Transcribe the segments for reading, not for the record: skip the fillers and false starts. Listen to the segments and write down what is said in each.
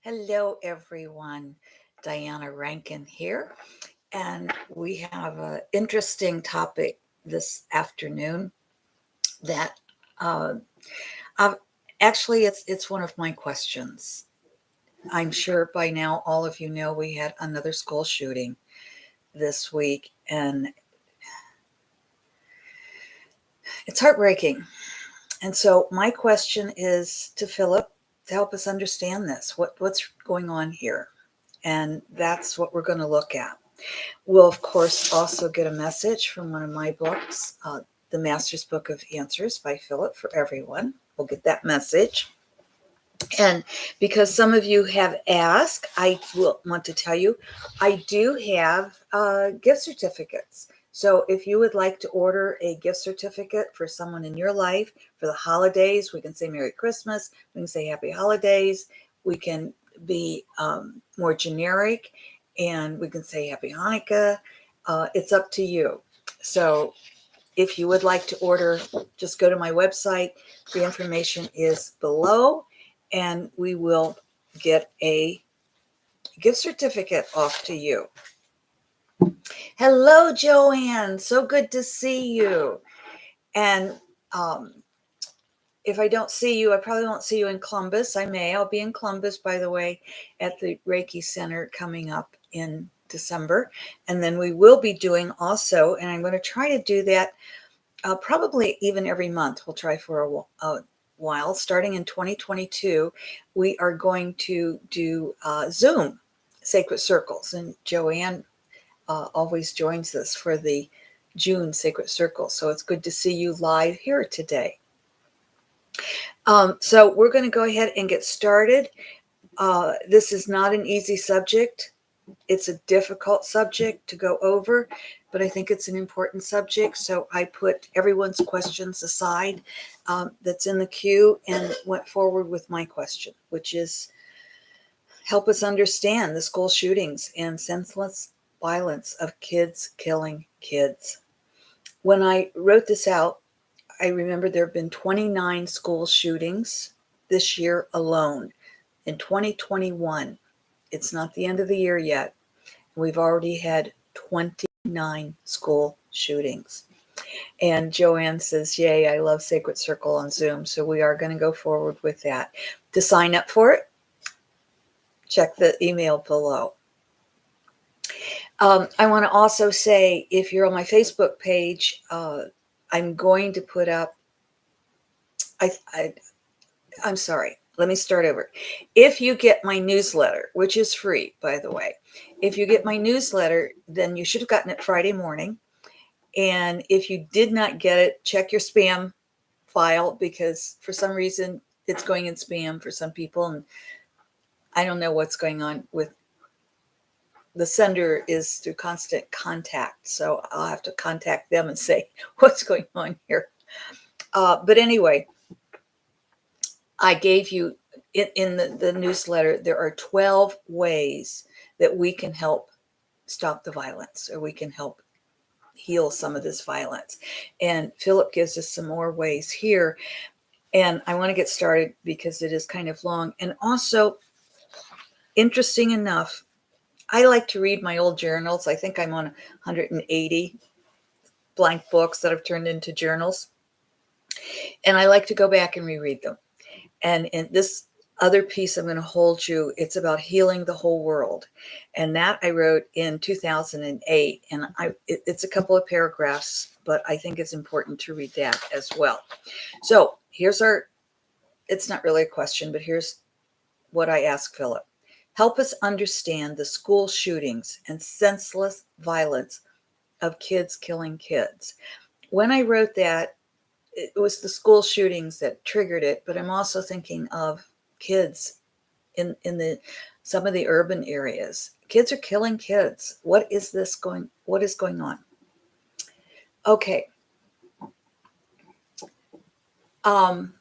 Hello, everyone. Diana Rankin here, and we have an interesting topic this afternoon. That uh, I've, actually, it's one of my questions. I'm sure by now all of you know we had another school shooting this week, and it's heartbreaking. And so, my question is to Philip to help us understand this. What's going on here? And that's what we're going to look at. We'll, of course, also get a message from one of my books, The Master's Book of Answers by Phillip for everyone. We'll get that message. And because some of you have asked, I will want to tell you, I do have gift certificates. So if you would like to order a gift certificate for someone in your life for the holidays, we can say Merry Christmas, we can say Happy Holidays, we can be more generic, and we can say Happy Hanukkah. It's up to you. So if you would like to order, just go to my website. The information is below, and we will get a gift certificate off to you. Hello, Joanne. So good to see you. And if I don't see you, I probably won't see you in Columbus. I may. I'll be in Columbus, by the way, at the Reiki Center coming up in December. And then we will be doing also, and I'm going to try to do that probably even every month. We'll try for a while. Starting in 2022, we are going to do Zoom Sacred Circles. And Joanne always joins us for the June Sacred Circle. So it's good to see you live here today. So we're going to go ahead and get started. This is not an easy subject. It's a difficult subject to go over, but I think it's an important subject. So I put everyone's questions aside that's in the queue and went forward with my question, which is help us understand the school shootings and senseless violence of kids killing kids. When I wrote this out, I remember there have been 29 school shootings this year alone. In 2021, it's not the end of the year yet. We've already had 29 school shootings. And Joanne says, yay, I love Sacred Circle on Zoom. So we are going to go forward with that. To sign up for it, check the email below. I want to also say, if you're on my Facebook page, I'm going to put up, I'm sorry, let me start over. If you get my newsletter, which is free, by the way, if you get my newsletter, then you should have gotten it Friday morning. And if you did not get it, check your spam file, because for some reason it's going in spam for some people. And I don't know what's going on with the sender is through constant contact. So I'll have to contact them and say, what's going on here? But anyway, I gave you in the newsletter, there are 12 ways that we can help stop the violence, or we can help heal some of this violence. And Phillip gives us some more ways here. And I want to get started because it is kind of long. And also, interesting enough, I like to read my old journals. I think I'm on 180 blank books that I've turned into journals. And I like to go back and reread them. And in this other piece I'm going to hold you, it's about healing the whole world. And that I wrote in 2008. And it's a couple of paragraphs, but I think it's important to read that as well. So here's it's not really a question, but here's what I asked Phillip. Help us understand the school shootings and senseless violence of kids killing kids. When I wrote that, it was the school shootings that triggered it, but I'm also thinking of kids in some of the urban areas. Kids are killing kids. What is going on? Okay. And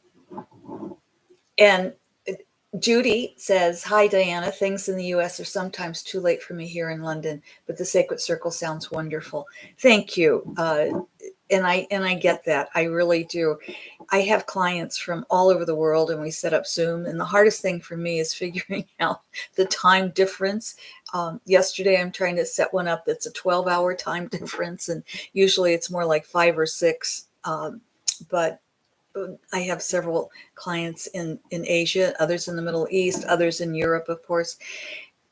Judy says, hi, Diana. Things in the U.S. are sometimes too late for me here in London, but the Sacred Circle sounds wonderful. Thank you. And I get that. I really do. I have clients from all over the world, and we set up Zoom. And the hardest thing for me is figuring out the time difference. Yesterday, I'm trying to set one up that's a 12-hour time difference, and usually it's more like 5 or 6. But I have several clients in Asia, others in the Middle East, others in Europe, of course.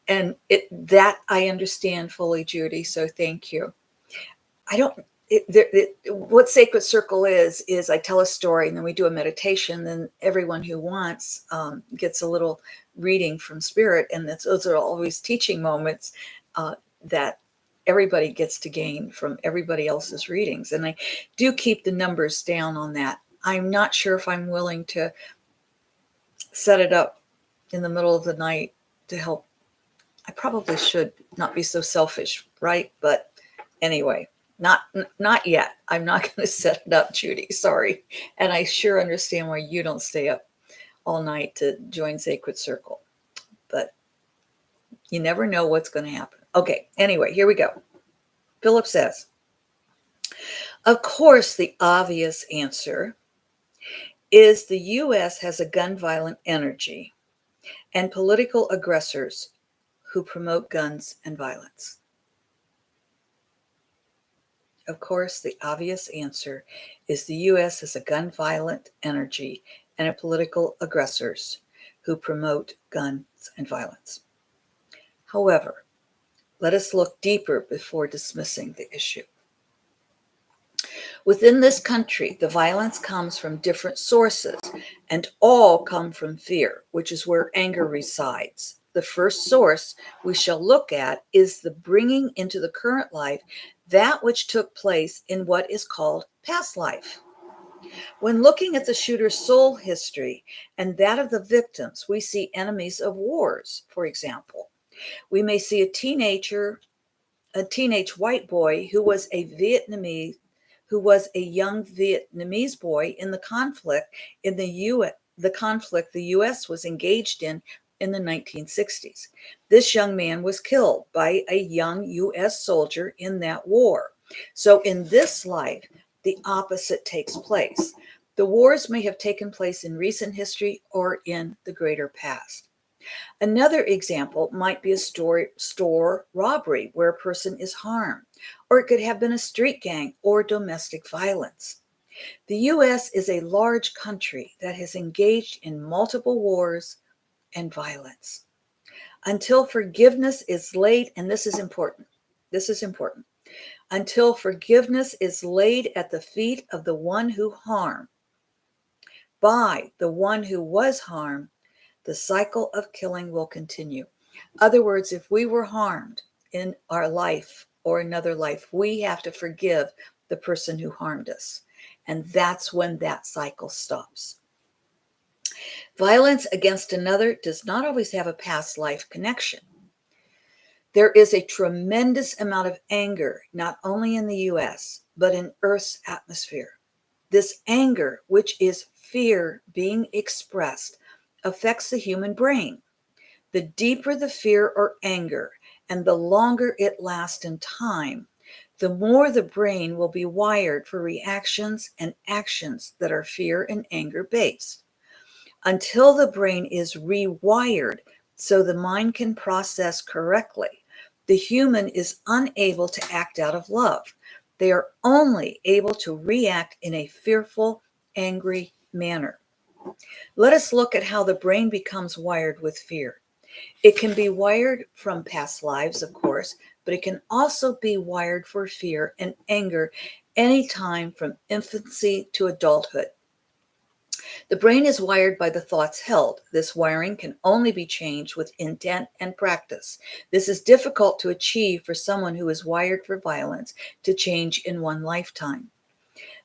And that I understand fully, Judy. So thank you. I don't. What Sacred Circle is I tell a story and then we do a meditation. Then everyone who wants gets a little reading from Spirit, and those are always teaching moments that everybody gets to gain from everybody else's readings. And I do keep the numbers down on that. I'm not sure if I'm willing to set it up in the middle of the night to help. I probably should not be so selfish, right? But anyway, not yet. I'm not going to set it up, Judy. Sorry. And I sure understand why you don't stay up all night to join Sacred Circle. But you never know what's going to happen. Okay, anyway, here we go. Phillip says, of course, the obvious answer is the U.S. has a gun violent energy and political aggressors who promote guns and violence. Of course, the obvious answer is the U.S. has a gun violent energy and a political aggressors who promote guns and violence. However, let us look deeper before dismissing the issue. Within this country, the violence comes from different sources, and all come from fear, which is where anger resides. The first source we shall look at is the bringing into the current life that which took place in what is called past life. When looking at the shooter's soul history and that of the victims, we see enemies of wars, for example. We may see a teenage white boy who was a young Vietnamese boy in the conflict the U.S. was engaged in the 1960s. This young man was killed by a young U.S. soldier in that war. So in this life, the opposite takes place. The wars may have taken place in recent history or in the greater past. Another example might be a store robbery where a person is harmed, or it could have been a street gang or domestic violence. The U.S. is a large country that has engaged in multiple wars and violence. Until forgiveness is laid, and this is important, until forgiveness is laid at the feet of the one who harmed, by the one who was harmed, the cycle of killing will continue. Other words, if we were harmed in our life or another life, we have to forgive the person who harmed us. And that's when that cycle stops. Violence against another does not always have a past life connection. There is a tremendous amount of anger, not only in the U.S., but in Earth's atmosphere. This anger, which is fear being expressed, affects the human brain. The deeper the fear or anger and the longer it lasts in time, the more the brain will be wired for reactions and actions that are fear and anger based. Until the brain is rewired so the mind can process correctly, the human is unable to act out of love. They are only able to react in a fearful, angry manner. Let us look at how the brain becomes wired with fear. It can be wired from past lives, of course, but it can also be wired for fear and anger anytime from infancy to adulthood. The brain is wired by the thoughts held. This wiring can only be changed with intent and practice. This is difficult to achieve for someone who is wired for violence to change in one lifetime.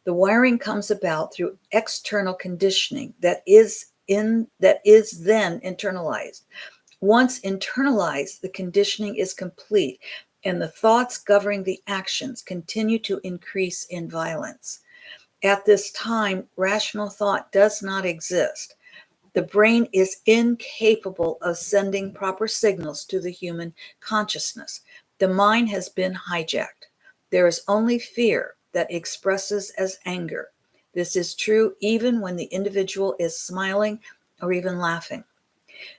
The wiring comes about through external conditioning that is then internalized. Once internalized, the conditioning is complete, and the thoughts governing the actions continue to increase in violence. At this time, rational thought does not exist. The brain is incapable of sending proper signals to the human consciousness. The mind has been hijacked. There is only fear. that expresses as anger. This is true even when the individual is smiling or even laughing.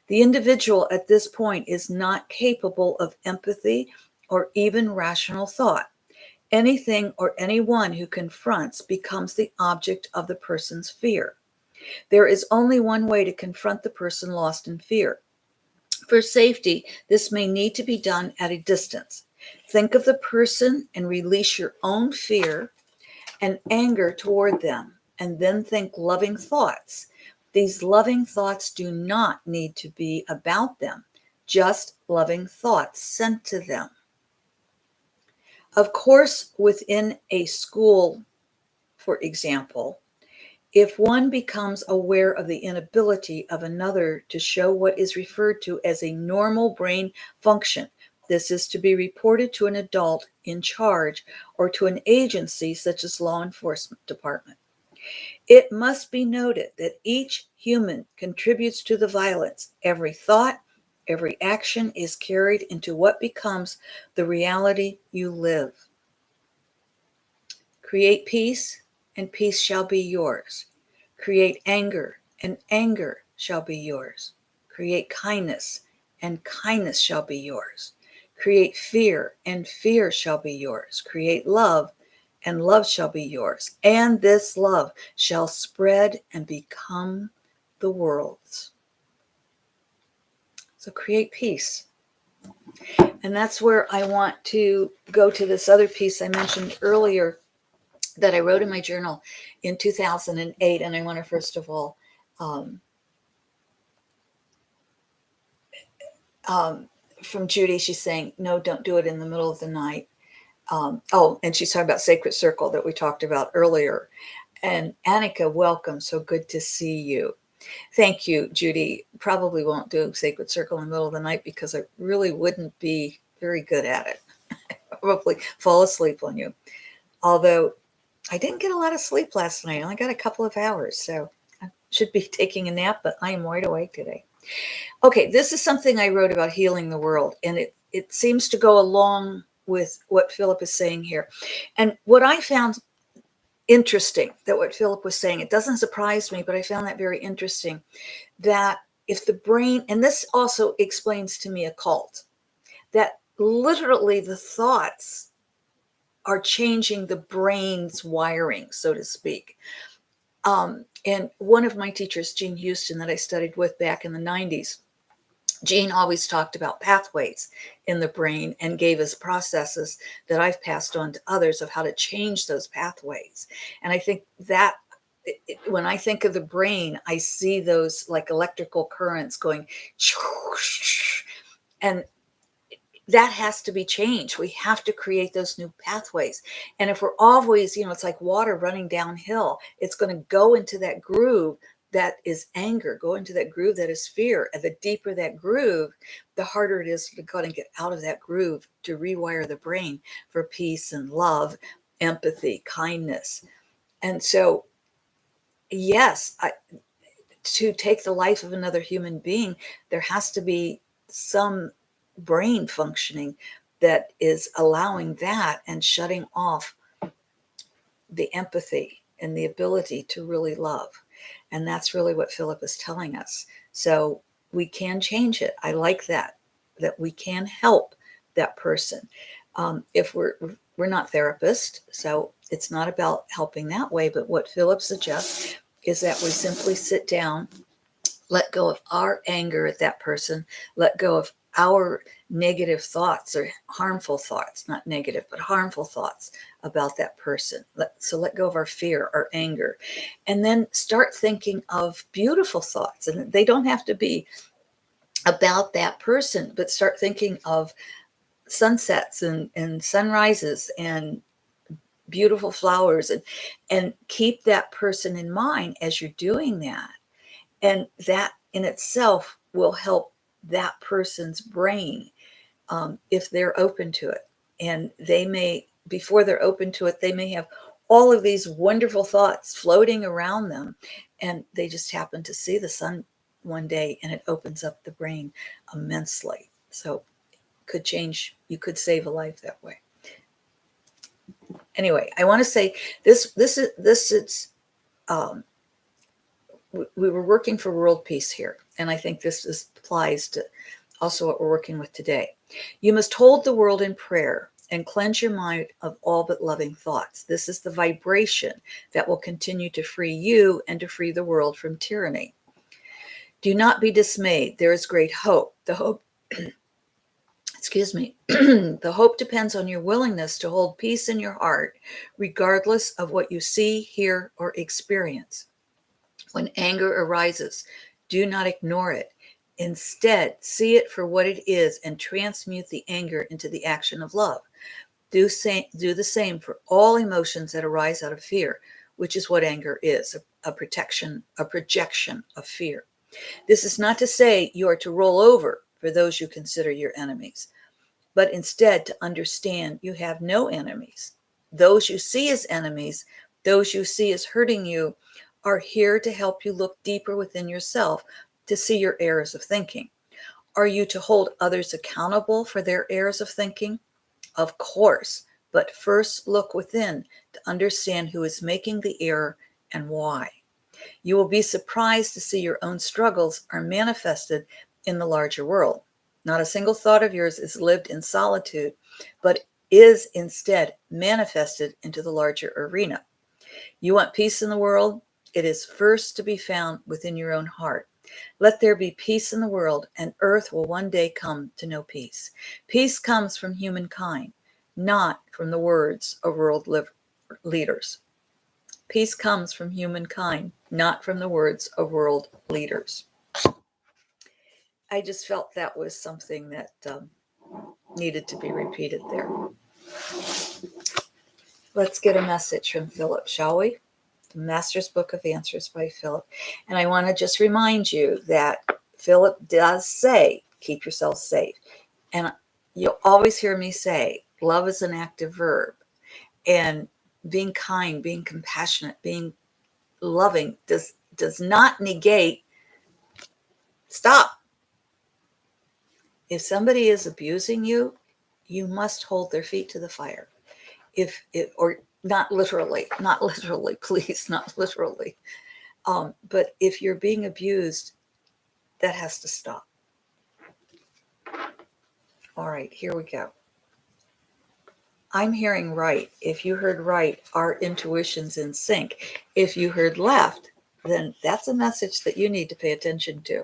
The individual at this point is not capable of empathy or even rational thought. Anything or anyone who confronts becomes the object of the person's fear. There is only one way to confront the person lost in fear. For safety, this may need to be done at a distance. Think of the person and release your own fear and anger toward them, and then think loving thoughts. These loving thoughts do not need to be about them, just loving thoughts sent to them. Of course, within a school, for example, if one becomes aware of the inability of another to show what is referred to as a normal brain function, this is to be reported to an adult in charge or to an agency such as law enforcement department. It must be noted that each human contributes to the violence. Every thought, every action is carried into what becomes the reality you live. Create peace, and peace shall be yours. Create anger, and anger shall be yours. Create kindness, and kindness shall be yours. Create fear, and fear shall be yours. Create love, and love shall be yours. And this love shall spread and become the world's. So create peace. And that's where I want to go to this other piece I mentioned earlier that I wrote in my journal in 2008. And I want to first of all from Judy, she's saying, no, don't do it in the middle of the night. And she's talking about Sacred Circle that we talked about earlier. And Annika, welcome. So good to see you. Thank you, Judy. Probably won't do Sacred Circle in the middle of the night because I really wouldn't be very good at it. Probably fall asleep on you. Although I didn't get a lot of sleep last night. I only got a couple of hours. So I should be taking a nap, but I am wide awake today. Okay, this is something I wrote about healing the world, and it seems to go along with what Phillip is saying here. And what I found interesting, that what Phillip was saying, it doesn't surprise me, but I found that very interesting, that if the brain, and this also explains to me occult, that literally the thoughts are changing the brain's wiring, so to speak. And one of my teachers, Jean Houston, that I studied with back in the 90s, Jean always talked about pathways in the brain and gave us processes that I've passed on to others of how to change those pathways. And I think that when I think of the brain, I see those like electrical currents going, and that has to be changed. We have to create those new pathways. And if we're always, it's like water running downhill, it's going to go into that groove that is anger, go into that groove that is fear. And the deeper that groove, the harder it is to go and get out of that groove, to rewire the brain for peace and love, empathy, kindness. And so, yes, to take the life of another human being, there has to be some brain functioning that is allowing that and shutting off the empathy and the ability to really love. And that's really what Phillip is telling us. So we can change it. I like that we can help that person. If we're not therapists, so it's not about helping that way. But what Phillip suggests is that we simply sit down, let go of our anger at that person, let go of our negative thoughts or harmful thoughts, not negative, but harmful thoughts about that person. So let go of our fear, our anger, and then start thinking of beautiful thoughts. And they don't have to be about that person, but start thinking of sunsets and sunrises and beautiful flowers, and keep that person in mind as you're doing that. And that in itself will help that person's brain, if they're open to it. And they may, before they're open to it, they may have all of these wonderful thoughts floating around them, and they just happen to see the sun one day, and it opens up the brain immensely. So it could change, you could save a life that way. Anyway, I want to say this is um, we were working for world peace here, and I think applies to also what we're working with today. You must hold the world in prayer and cleanse your mind of all but loving thoughts. This is the vibration that will continue to free you and to free the world from tyranny. Do not be dismayed. There is great hope. The hope, excuse me, the hope depends on your willingness to hold peace in your heart, regardless of what you see, hear, or experience. When anger arises, do not ignore it. Instead, see it for what it is and transmute the anger into the action of love. Do the same for all emotions that arise out of fear, which is what anger is, a projection of fear. This is not to say you are to roll over for those you consider your enemies, but instead to understand you have no enemies. Those you see as enemies, those you see as hurting you, are here to help you look deeper within yourself to see your errors of thinking. Are you to hold others accountable for their errors of thinking? Of course, but first look within to understand who is making the error and why. You will be surprised to see your own struggles are manifested in the larger world. Not a single thought of yours is lived in solitude, but is instead manifested into the larger arena. You want peace in the world? It is first to be found within your own heart. Let there be peace in the world, and earth will one day come to know peace. Peace comes from humankind, not from the words of world leaders. Peace comes from humankind, not from the words of world leaders. I just felt that was something that needed to be repeated there. Let's get a message from Phillip, shall we? The Master's Book of Answers by Phillip. And I want to just remind you that Phillip does say, keep yourself safe. And you'll always hear me say, love is an active verb. And being kind, being compassionate, being loving does not negate stop. If somebody is abusing you, you must hold their feet to the fire. Or not literally, please, not literally. But if you're being abused, that has to stop. All right, here we go. I'm hearing right. If you heard right, our intuition's in sync. If you heard left, then that's a message that you need to pay attention to.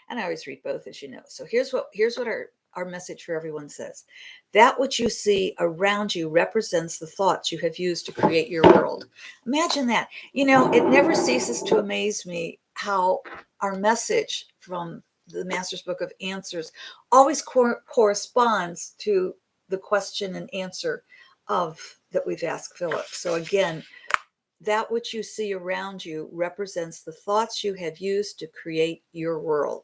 And I always read both, as you know. So here's what our message for everyone says. That which you see around you represents the thoughts you have used to create your world. Imagine that. You know, it never ceases to amaze me how our message from the Master's Book of Answers always corresponds to the question and answer that we've asked Phillip. So again, that which you see around you represents the thoughts you have used to create your world.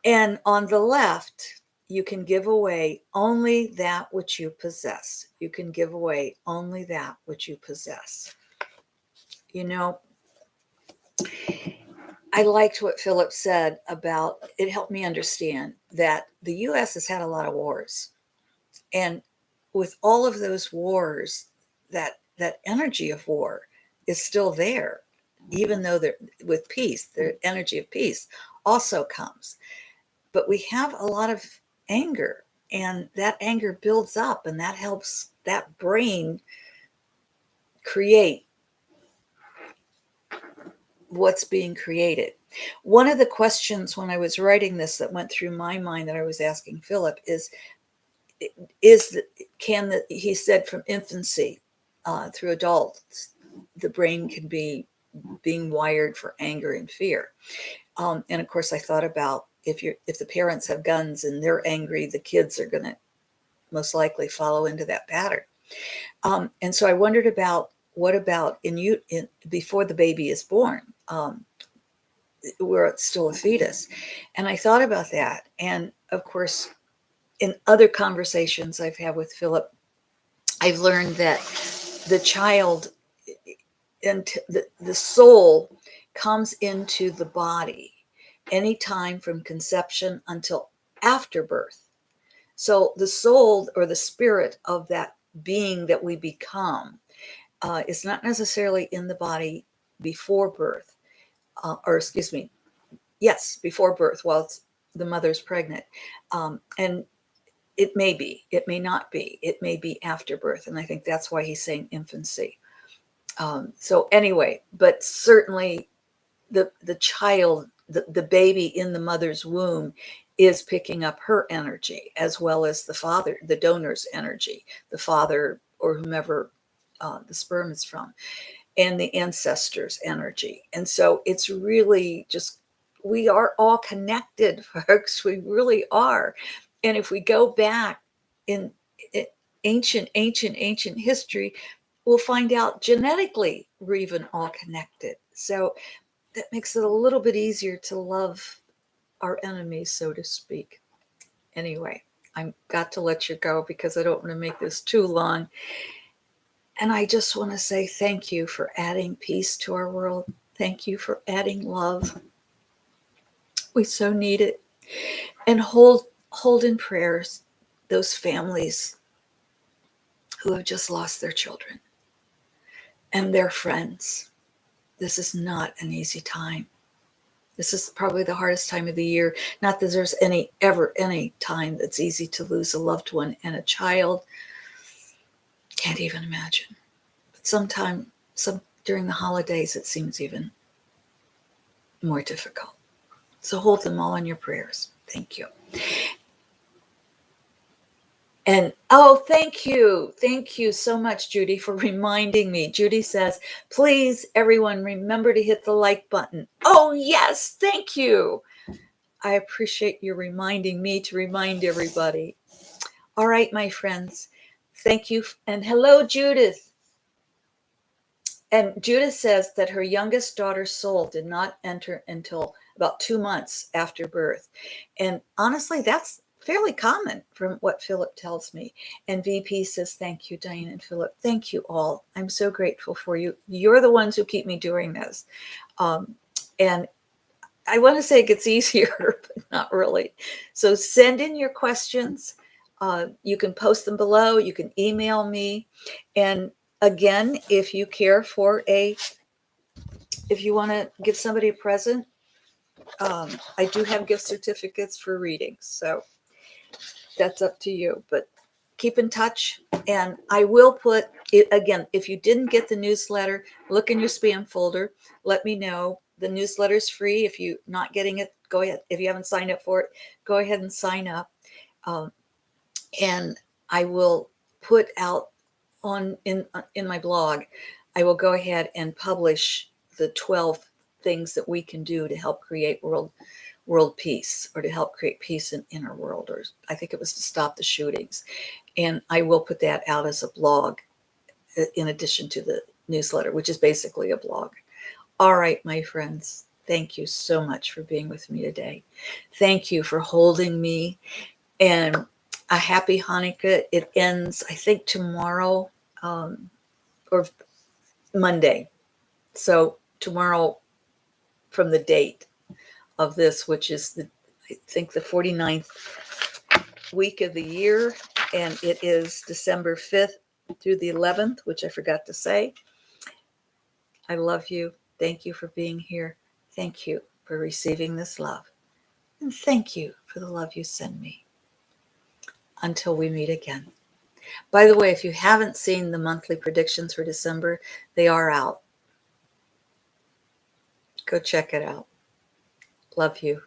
And on the left, you can give away only that which you possess. You can give away only that which you possess. You know, I liked what Phillip said about it, helped me understand that the U.S. has had a lot of wars. And with all of those wars, that energy of war is still there, even though with peace, the energy of peace also comes. But we have a lot of anger, and that anger builds up, and that helps that brain create what's being created. One of the questions when I was writing this that went through my mind that I was asking Phillip is he said from infancy through adults, the brain can be being wired for anger and fear. And of course, I thought about if the parents have guns and they're angry, the kids are going to most likely follow into that pattern. And so I wondered about what about before the baby is born, where it's still a fetus. And I thought about that. And of course, in other conversations I've had with Phillip, I've learned that the child and the soul comes into the body anytime from conception until after birth. So the soul or the spirit of that being that we become is not necessarily in the body before birth, or excuse me, yes, before birth, while the mother's pregnant. And it may be, it may not be, it may be after birth. And I think that's why he's saying infancy. So anyway, but certainly the child, the baby in the mother's womb is picking up her energy, as well as the father, the donor's energy, the father or whomever the sperm is from, and the ancestors' energy. And so it's really just, we are all connected, folks. We really are. And if we go back in ancient history, we'll find out genetically we're even all connected. So that makes it a little bit easier to love our enemies, so to speak. Anyway, I've got to let you go because I don't want to make this too long. And I just want to say thank you for adding peace to our world. Thank you for adding love. We so need it. And hold in prayers those families who have just lost their children and their friends. This is not an easy time. This is probably the hardest time of the year. Not that there's ever any time that's easy to lose a loved one and a child. Can't even imagine. But sometime during the holidays, it seems even more difficult. So hold them all in your prayers. Thank you. And thank you. Thank you so much, Judy, for reminding me. Judy says, please, everyone, remember to hit the like button. Oh, yes. Thank you. I appreciate you reminding me to remind everybody. All right, my friends. Thank you. And hello, Judith. And Judith says that her youngest daughter's soul did not enter until about 2 months after birth. And honestly, that's fairly common from what Phillip tells me. And VP says, thank you, Diane and Phillip. Thank you all. I'm so grateful for you. You're the ones who keep me doing this. And I want to say it gets easier, but not really. So send in your questions. You can post them below. You can email me. And again, if you care for if you want to give somebody a present, I do have gift certificates for readings. So that's up to you. But keep in touch. And I will put it again. If you didn't get the newsletter, look in your spam folder. Let me know. The newsletter is free. If you're not getting it, go ahead. If you haven't signed up for it, go ahead and sign up. And I will put out in my blog, I will go ahead and publish the 12 things that we can do to help create world peace, or to help create peace in our world, or I think it was to stop the shootings. And I will put that out as a blog in addition to the newsletter, which is basically a blog. All right, my friends, thank you so much for being with me today. Thank you for holding me, and a happy Hanukkah. It ends, I think, tomorrow or Monday. So tomorrow from the date of this, which is I think the 49th week of the year, and it is December 5th through the 11th, which I forgot to say. I love you. Thank you for being here. Thank you for receiving this love. And thank you for the love you send me. Until we meet again. By the way, if you haven't seen the monthly predictions for December, they are out. Go check it out. Love you.